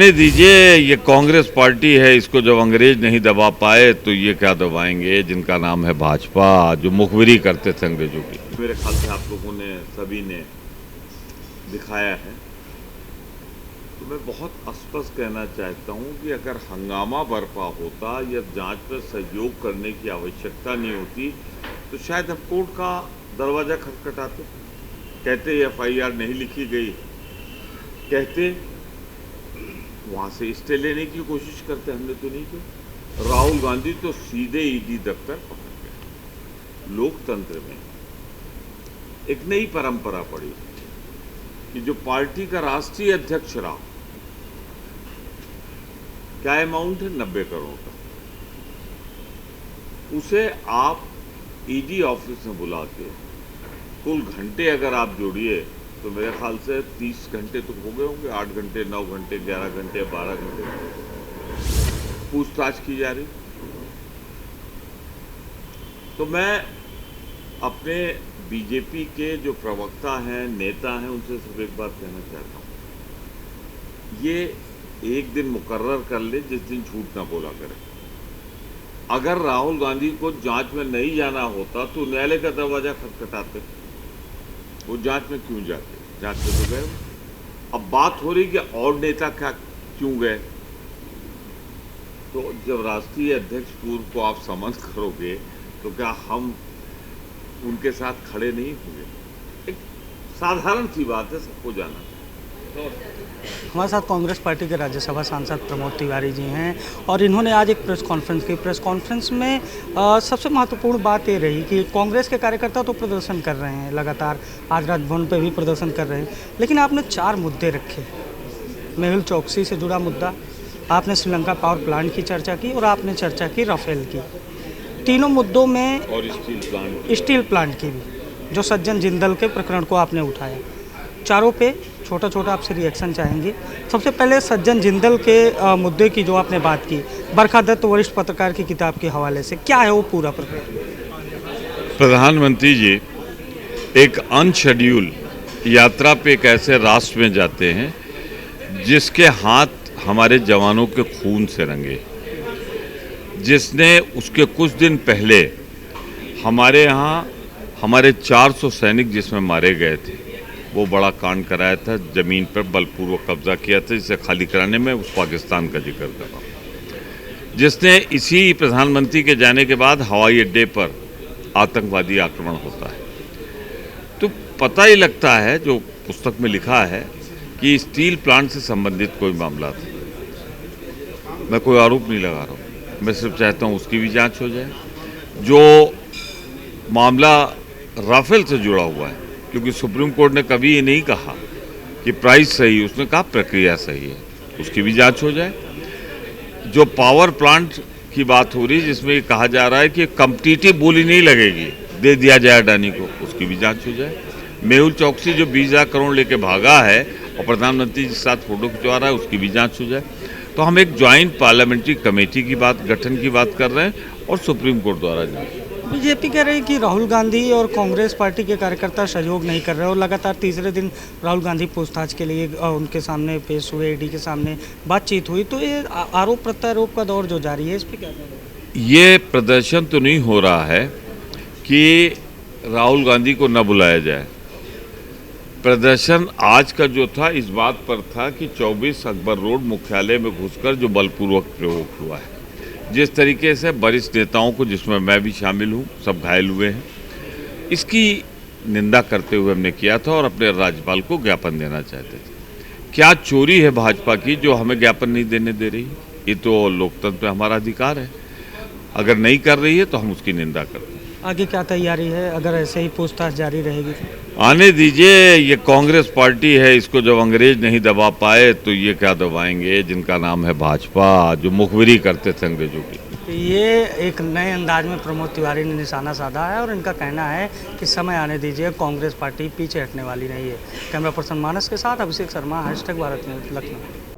आने दीजिए, ये कांग्रेस पार्टी है, इसको जब अंग्रेज नहीं दबा पाए तो ये क्या दबाएंगे, जिनका नाम है भाजपा, जो मुखबिरी करते थे अंग्रेजों की। मेरे ख्याल से आप लोगों ने सभी ने दिखाया है। तो मैं बहुत स्पष्ट कहना चाहता हूँ कि अगर हंगामा बरपा होता या जांच में सहयोग करने की आवश्यकता नहीं होती तो शायद हम कोर्ट का दरवाज़ा खटखटाते, कहते FIR नहीं लिखी गई, कहते वहाँ से स्टे लेने की कोशिश करते, हमने तो नहीं की। राहुल गांधी तो सीधे ED दफ्तर पहुंच गए। लोकतंत्र में एक नई परंपरा पड़ी कि जो पार्टी का राष्ट्रीय अध्यक्ष रहा, क्या अमाउंट है 90 करोड़ का, उसे आप ED ऑफिस में बुला के कुल घंटे अगर आप जोड़िए तो मेरे ख्याल से 30 घंटे तो हो गए होंगे, 8 घंटे 9 घंटे 11 घंटे 12 घंटे पूछताछ की जा रही। तो मैं अपने बीजेपी के जो प्रवक्ता हैं, नेता हैं, उनसे सिर्फ एक बात कहना चाहता हूँ, ये एक दिन मुकर्रर कर ले जिस दिन झूठ ना बोला करे। अगर राहुल गांधी को जांच में नहीं जाना होता तो न्यायालय का दरवाजा खटखटाते, वो जांच में क्यों जाते? जांच में तो गए। अब बात हो रही कि और नेता क्या क्यों गए। तो जब राष्ट्रीय अध्यक्ष पूर्व को आप समन करोगे तो क्या हम उनके साथ खड़े नहीं होंगे? एक साधारण सी बात है, सबको जाना। हमारे साथ कांग्रेस पार्टी के राज्यसभा सांसद प्रमोद तिवारी जी हैं और इन्होंने आज एक प्रेस कॉन्फ्रेंस की। प्रेस कॉन्फ्रेंस में सबसे महत्वपूर्ण बात ये रही कि कांग्रेस के कार्यकर्ता तो प्रदर्शन कर रहे हैं लगातार, आज राजभवन पे भी प्रदर्शन कर रहे हैं, लेकिन आपने 4 मुद्दे रखे। मेहुल चौकसी से जुड़ा मुद्दा, आपने श्रीलंका पावर प्लांट की चर्चा की और आपने चर्चा की राफेल की। तीनों मुद्दों में और स्टील प्लांट की भी, जो सज्जन जिंदल के प्रकरण को आपने उठाया। चारों पे छोटा छोटा आपसे रिएक्शन चाहेंगे। सबसे पहले सज्जन जिंदल के मुद्दे की जो आपने बात की, बरखा दत्त वरिष्ठ पत्रकार की किताब के हवाले से, क्या है वो पूरा प्रकरण? प्रधानमंत्री जी एक अनशेड्यूल यात्रा पे एक ऐसे राष्ट्र में जाते हैं जिसके हाथ हमारे जवानों के खून से रंगे, जिसने उसके कुछ दिन पहले हमारे यहाँ हमारे 400 सैनिक जिसमें मारे गए थे, वो बड़ा कांड कराया था, ज़मीन पर बलपूर्वक कब्जा किया था, जिसे खाली कराने में उस पाकिस्तान का जिक्र कर रहा हूँ, जिसने इसी प्रधानमंत्री के जाने के बाद हवाई अड्डे पर आतंकवादी आक्रमण होता है। तो पता ही लगता है, जो पुस्तक में लिखा है, कि स्टील प्लांट से संबंधित कोई मामला था। मैं कोई आरोप नहीं लगा रहा हूँ, मैं सिर्फ चाहता हूँ उसकी भी जाँच हो जाए। जो मामला राफेल से जुड़ा हुआ है, क्योंकि सुप्रीम कोर्ट ने कभी ये नहीं कहा कि प्राइस सही, उसने कहा प्रक्रिया सही है, उसकी भी जांच हो जाए। जो पावर प्लांट की बात हो रही है, जिसमें ये कहा जा रहा है कि कॉम्पिटिटिव बोली नहीं लगेगी, दे दिया जाए अडानी को, उसकी भी जांच हो जाए। मेहुल चौकसी जो 20,000 करोड़ लेके भागा है और प्रधानमंत्री के साथ फोटो खिंचवा रहा है, उसकी भी जाँच हो जाए। तो हम एक ज्वाइंट पार्लियामेंट्री कमेटी की गठन की बात कर रहे हैं और सुप्रीम कोर्ट द्वारा जांच। बीजेपी कह रही है कि राहुल गांधी और कांग्रेस पार्टी के कार्यकर्ता सहयोग नहीं कर रहे और लगातार तीसरे दिन राहुल गांधी पूछताछ के लिए उनके सामने पेश हुए, ED के सामने बातचीत हुई। तो ये आरोप प्रत्यारोप का दौर जो जारी है, इस पर क्या कहना है? ये प्रदर्शन तो नहीं हो रहा है कि राहुल गांधी को न बुलाया जाए। प्रदर्शन आज का जो था इस बात पर था कि 24 अकबर रोड मुख्यालय में घुसकर जो बलपूर्वक प्रयोग हुआ है, जिस तरीके से वरिष्ठ नेताओं को, जिसमें मैं भी शामिल हूँ, सब घायल हुए हैं, इसकी निंदा करते हुए हमने किया था और अपने राज्यपाल को ज्ञापन देना चाहते थे। क्या चोरी है भाजपा की जो हमें ज्ञापन नहीं देने दे रही? ये तो लोकतंत्र में हमारा अधिकार है। अगर नहीं कर रही है तो हम उसकी निंदा करते हैं। आगे क्या तैयारी है अगर ऐसे ही पूछताछ जारी रहेगी तो? आने दीजिए, ये कांग्रेस पार्टी है, इसको जब अंग्रेज नहीं दबा पाए तो ये क्या दबाएंगे, जिनका नाम है भाजपा, जो मुखबिरी करते थे अंग्रेजों की। ये एक नए अंदाज में प्रमोद तिवारी ने निशाना साधा है और इनका कहना है कि समय आने दीजिए, कांग्रेस पार्टी पीछे हटने वाली नहीं है। कैमरा पर्सन मानस के साथ अभिषेक शर्मा, #भारत न्यूज़, लखनऊ।